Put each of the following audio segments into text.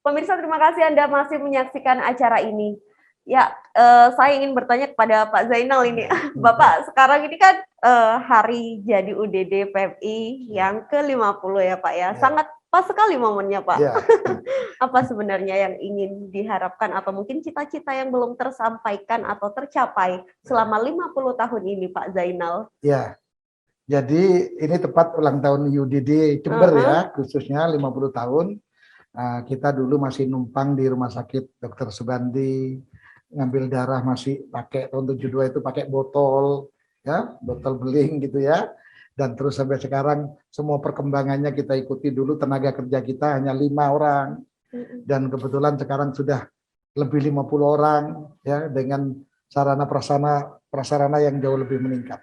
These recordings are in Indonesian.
Pemirsa, terima kasih Anda masih menyaksikan acara ini. Ya, saya ingin bertanya kepada Pak Zainal ini. Bapak, sekarang ini kan hari jadi UDD PMI yang ke-50 ya Pak ya. Sangat pas sekali momennya Pak. Apa sebenarnya yang ingin diharapkan atau mungkin cita-cita yang belum tersampaikan atau tercapai selama 50 tahun ini Pak Zainal? Ya, jadi ini tepat ulang tahun UDD Jember ya, khususnya 50 tahun. Kita dulu masih numpang di Rumah Sakit Dr. Subandi, ngambil darah masih pakai tahun 72 itu pakai botol, ya, botol beling gitu ya. Dan terus sampai sekarang semua perkembangannya kita ikuti. Dulu tenaga kerja kita hanya 5 orang. Dan kebetulan sekarang sudah lebih 50 orang ya, dengan sarana prasarana yang jauh lebih meningkat.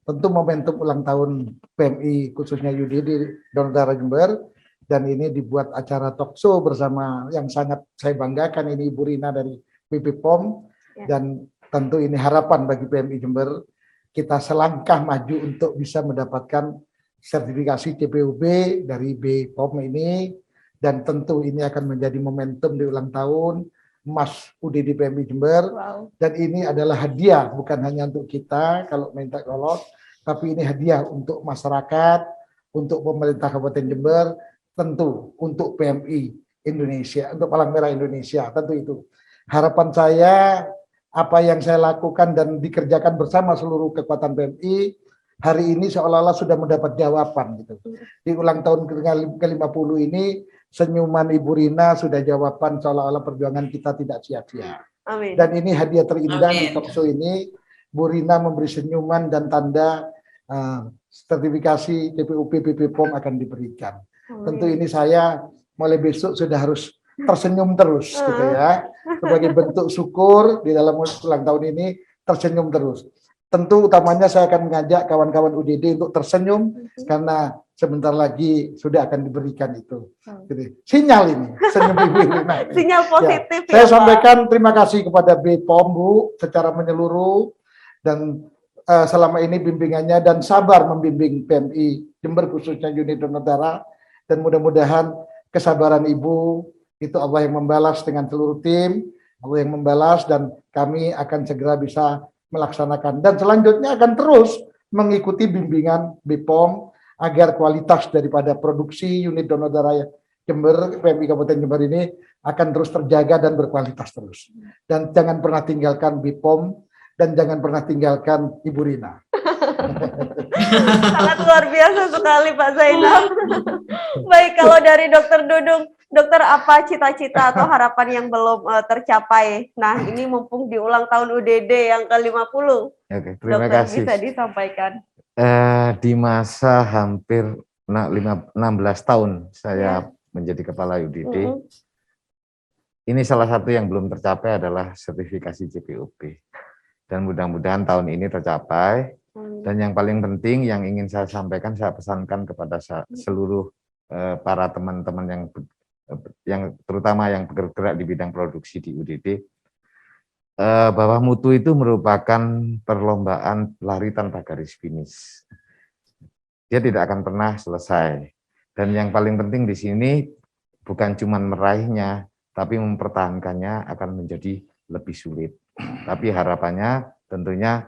Tentu momentum ulang tahun PMI khususnya UDD Donor Darah Jember, dan ini dibuat acara talkshow bersama yang sangat saya banggakan, ini Ibu Rina dari BP POM, dan tentu ini harapan bagi PMI Jember, kita selangkah maju untuk bisa mendapatkan sertifikasi CPUB dari BPOM ini, dan tentu ini akan menjadi momentum di ulang tahun Mas UDD PMI Jember. Dan ini adalah hadiah bukan hanya untuk kita kalau minta kolot, tapi ini hadiah untuk masyarakat, untuk pemerintah Kabupaten Jember, tentu untuk PMI Indonesia, untuk Palang Merah Indonesia, tentu itu. Harapan saya, apa yang saya lakukan dan dikerjakan bersama seluruh kekuatan PMI, hari ini seolah-olah sudah mendapat jawaban gitu. Di ulang tahun ke-50 ini, senyuman Ibu Rina sudah jawaban seolah-olah perjuangan kita tidak sia-sia. Dan ini hadiah terindah di talkshow ini, Bu Rina memberi senyuman dan tanda sertifikasi TPUP BP POM akan diberikan. Tentu ini saya mulai besok sudah harus tersenyum terus gitu ya, sebagai bentuk syukur di dalam ulang tahun ini, tersenyum terus. Tentu utamanya saya akan mengajak kawan-kawan UDD untuk tersenyum karena sebentar lagi sudah akan diberikan itu. Jadi, sinyal ini, senyum Ibu Rina. Sinyal positif ya, saya sampaikan terima kasih kepada BPOM Bu secara menyeluruh, dan selama ini bimbingannya dan sabar membimbing PMI Jember khususnya unit donor darah, dan mudah-mudahan kesabaran Ibu itu Allah yang membalas dengan seluruh tim, Allah yang membalas, dan kami akan segera bisa melaksanakan, dan selanjutnya akan terus mengikuti bimbingan BPOM agar kualitas daripada produksi unit donor darah Jember, PMI Kabupaten Jember ini akan terus terjaga dan berkualitas terus. Dan jangan pernah tinggalkan BPOM, dan jangan pernah tinggalkan Ibu Rina. Sangat luar biasa sekali Pak Zainal. Baik, kalau dari Dokter Dudung, Dokter, apa cita-cita atau harapan yang belum tercapai? Nah, ini mumpung di ulang tahun UDD yang ke-50. Oke, terima Dokter, kasih. bisa disampaikan. Di masa hampir 16 tahun saya menjadi kepala UDD, ini salah satu yang belum tercapai adalah sertifikasi CPUB. Dan mudah-mudahan tahun ini tercapai. Dan yang paling penting yang ingin saya sampaikan, saya pesankan kepada seluruh para teman-teman yang terutama yang bergerak di bidang produksi di UDD, bahwa mutu itu merupakan perlombaan lari tanpa garis finish. Dia tidak akan pernah selesai. Dan yang paling penting di sini bukan cuma meraihnya, tapi mempertahankannya akan menjadi lebih sulit. Tapi harapannya tentunya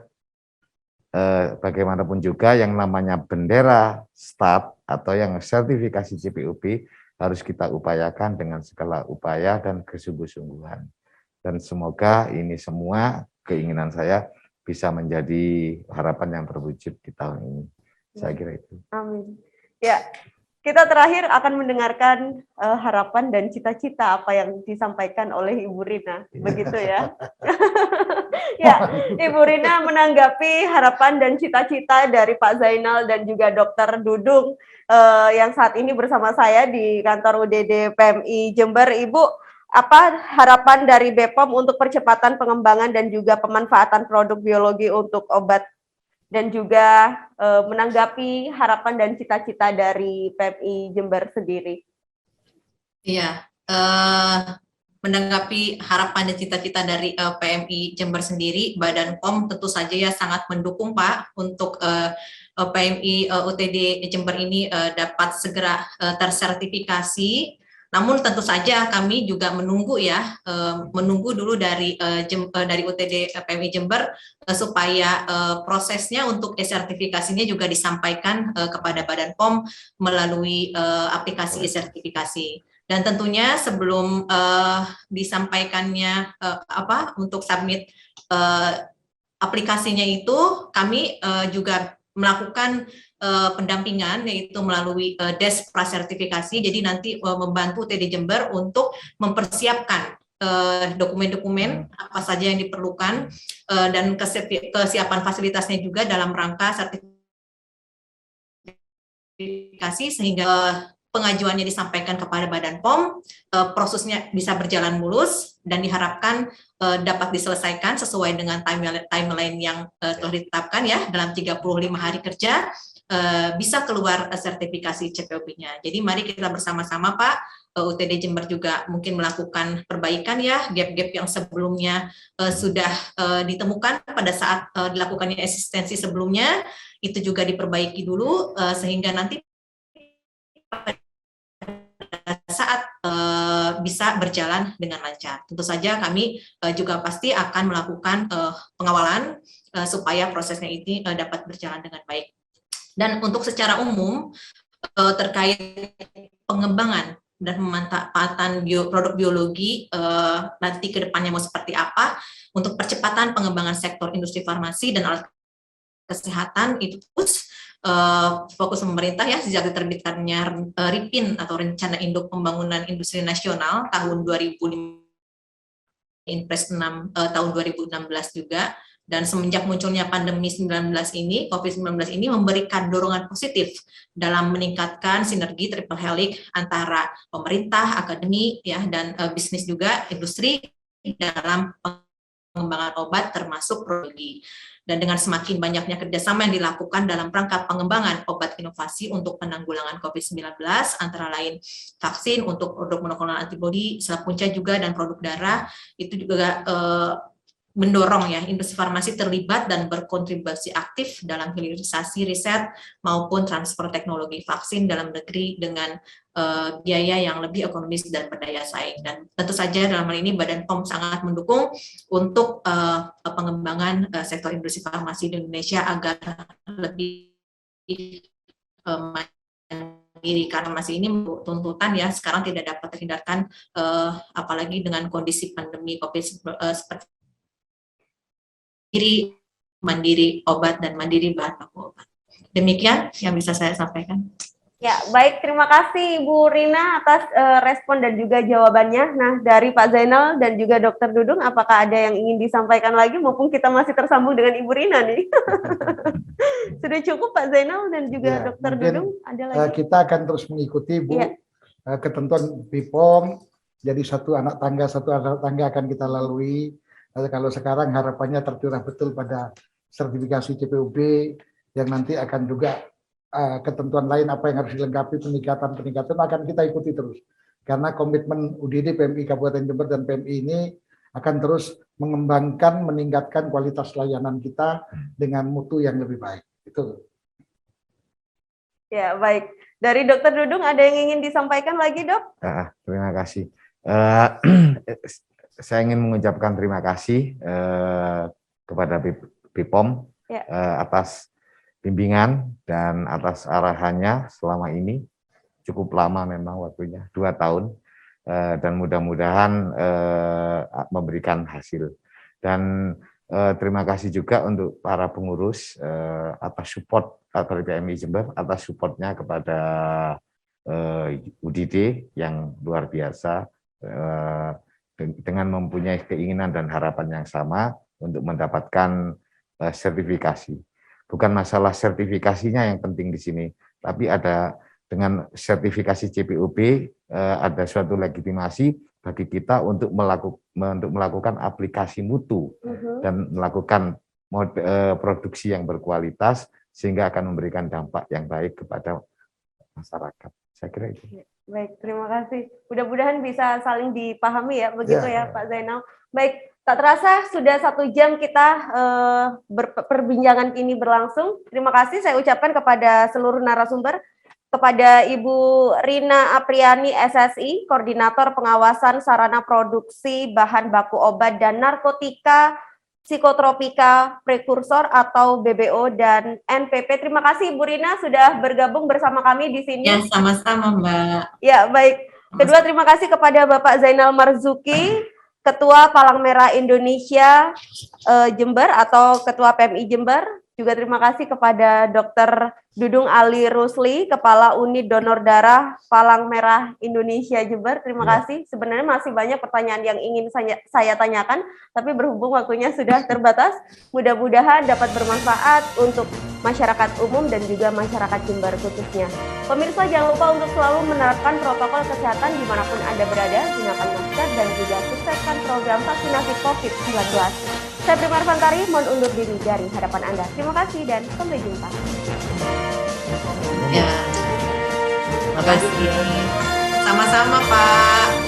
bagaimanapun juga yang namanya bendera start atau yang sertifikasi CPUB harus kita upayakan dengan segala upaya dan kesungguh-sungguhan. Dan semoga ini semua keinginan saya bisa menjadi harapan yang terwujud di tahun ini. Saya kira itu. Amin. Ya, kita terakhir akan mendengarkan harapan dan cita-cita apa yang disampaikan oleh Ibu Rina. Begitu ya. Ya, Ibu Rina menanggapi harapan dan cita-cita dari Pak Zainal dan juga Dokter Dudung yang saat ini bersama saya di kantor UDD PMI Jember. Ibu, apa harapan dari BPOM untuk percepatan pengembangan dan juga pemanfaatan produk biologi untuk obat, dan juga menanggapi harapan dan cita-cita dari PMI Jember sendiri? Iya, menanggapi harapan dan cita-cita dari PMI Jember sendiri, Badan POM tentu saja ya sangat mendukung Pak untuk PMI UTD Jember ini dapat segera tersertifikasi. Namun tentu saja kami juga menunggu ya, menunggu dulu dari UTD PMI Jember supaya prosesnya untuk e-sertifikasinya juga disampaikan kepada Badan POM melalui aplikasi e-sertifikasi. Dan tentunya sebelum disampaikannya untuk submit aplikasinya itu, kami juga melakukan pendampingan, yaitu melalui desk prasertifikasi. Jadi nanti membantu TD Jember untuk mempersiapkan dokumen-dokumen apa saja yang diperlukan dan kesiapan fasilitasnya juga dalam rangka sertifikasi, sehingga pengajuannya disampaikan kepada Badan POM, prosesnya bisa berjalan mulus dan diharapkan dapat diselesaikan sesuai dengan timeline yang telah ditetapkan ya, dalam 35 hari kerja bisa keluar sertifikasi CPOB-nya. Jadi mari kita bersama-sama Pak, UTD Jember juga mungkin melakukan perbaikan ya, gap-gap yang sebelumnya sudah ditemukan pada saat dilakukannya eksistensi sebelumnya, itu juga diperbaiki dulu sehingga nanti saat bisa berjalan dengan lancar. Tentu saja kami juga pasti akan melakukan pengawalan supaya prosesnya ini dapat berjalan dengan baik. Dan untuk secara umum terkait pengembangan dan pemanfaatan produk biologi nanti ke depannya mau seperti apa, untuk percepatan pengembangan sektor industri farmasi dan alat kesehatan itu terus fokus pemerintah ya sejak diterbitkannya RIPIN atau Rencana Induk Pembangunan Industri Nasional tahun 2005, Inpres 6 tahun 2016 juga. Dan semenjak munculnya pandemi COVID-19 ini memberikan dorongan positif dalam meningkatkan sinergi triple helix antara pemerintah, akademi, ya, dan bisnis juga, industri dalam pengembangan obat termasuk biologi. Dan dengan semakin banyaknya kerjasama yang dilakukan dalam rangka pengembangan obat inovasi untuk penanggulangan COVID-19, antara lain vaksin untuk produk monoklonal antibodi, sel punca juga, dan produk darah, itu juga mendorong ya industri farmasi terlibat dan berkontribusi aktif dalam hilirisasi riset maupun transfer teknologi vaksin dalam negeri dengan biaya yang lebih ekonomis dan berdaya saing. Dan tentu saja dalam hal ini Badan POM sangat mendukung untuk pengembangan sektor industri farmasi di Indonesia agar lebih mandiri, karena masih ini tuntutan ya sekarang tidak dapat terhindarkan, apalagi dengan kondisi pandemi COVID seperti mandiri obat dan mandiri bahan baku obat. Demikian yang bisa saya sampaikan. Ya, baik, terima kasih Ibu Rina atas respon dan juga jawabannya. Nah, dari Pak Zainal dan juga Dr. Dudung, apakah ada yang ingin disampaikan lagi, maupun kita masih tersambung dengan Ibu Rina nih? Sudah cukup Pak Zainal dan juga Ya, Dr. Dudung, ada lagi? kita akan terus mengikuti Bu, ketentuan BPOM. Jadi satu anak tangga akan kita lalui. Kalau sekarang harapannya tercurah betul pada sertifikasi CPOB, yang nanti akan juga ketentuan lain apa yang harus dilengkapi, peningkatan akan kita ikuti terus. Karena komitmen UDD, PMI Kabupaten Jember dan PMI ini akan terus mengembangkan, meningkatkan kualitas layanan kita dengan mutu yang lebih baik. Itu. Ya, baik. Dari Dr. Dudung ada yang ingin disampaikan lagi, Dok? Terima kasih. Saya ingin mengucapkan terima kasih kepada BPOM atas bimbingan dan atas arahannya selama ini. Cukup lama memang waktunya, 2 tahun, dan mudah-mudahan memberikan hasil. Dan terima kasih juga untuk para pengurus atas support dari PMI Jember, atas supportnya kepada UDD yang luar biasa, dengan mempunyai keinginan dan harapan yang sama untuk mendapatkan sertifikasi. Bukan masalah sertifikasinya yang penting di sini, tapi ada dengan sertifikasi CPOB ada suatu legitimasi bagi kita untuk melakukan aplikasi mutu dan melakukan produksi yang berkualitas, sehingga akan memberikan dampak yang baik kepada masyarakat. Saya kira itu. Baik, terima kasih. Mudah-mudahan bisa saling dipahami ya, begitu ya Pak Zainal. Baik, tak terasa sudah 1 jam kita perbincangan ini berlangsung. Terima kasih saya ucapkan kepada seluruh narasumber. kepada Ibu Rina Apriani SSI, Koordinator Pengawasan Sarana Produksi Bahan Baku Obat dan Narkotika Psikotropika Prekursor atau BBO dan NPP. Terima kasih Ibu Rina sudah bergabung bersama kami di sini. Ya, sama-sama Mbak. Ya, baik. Kedua, terima kasih kepada Bapak Zainal Marzuki, Ketua Palang Merah Indonesia Jember atau Ketua PMI Jember. Juga terima kasih kepada Dr. Dudung Ali Rusli, Kepala Unit Donor Darah Palang Merah Indonesia Jember. Terima kasih. Sebenarnya masih banyak pertanyaan yang ingin saya tanyakan, tapi berhubung waktunya sudah terbatas, mudah-mudahan dapat bermanfaat untuk masyarakat umum dan juga masyarakat Jember khususnya. Pemirsa, jangan lupa untuk selalu menerapkan protokol kesehatan dimanapun Anda berada, gunakan masker dan juga sukseskan program vaksinasi COVID-19. Saya Prima Arfantari, mohon undur diri dari hadapan Anda. Terima kasih dan sampai jumpa. Ya, terima kasih. Sama-sama Pak.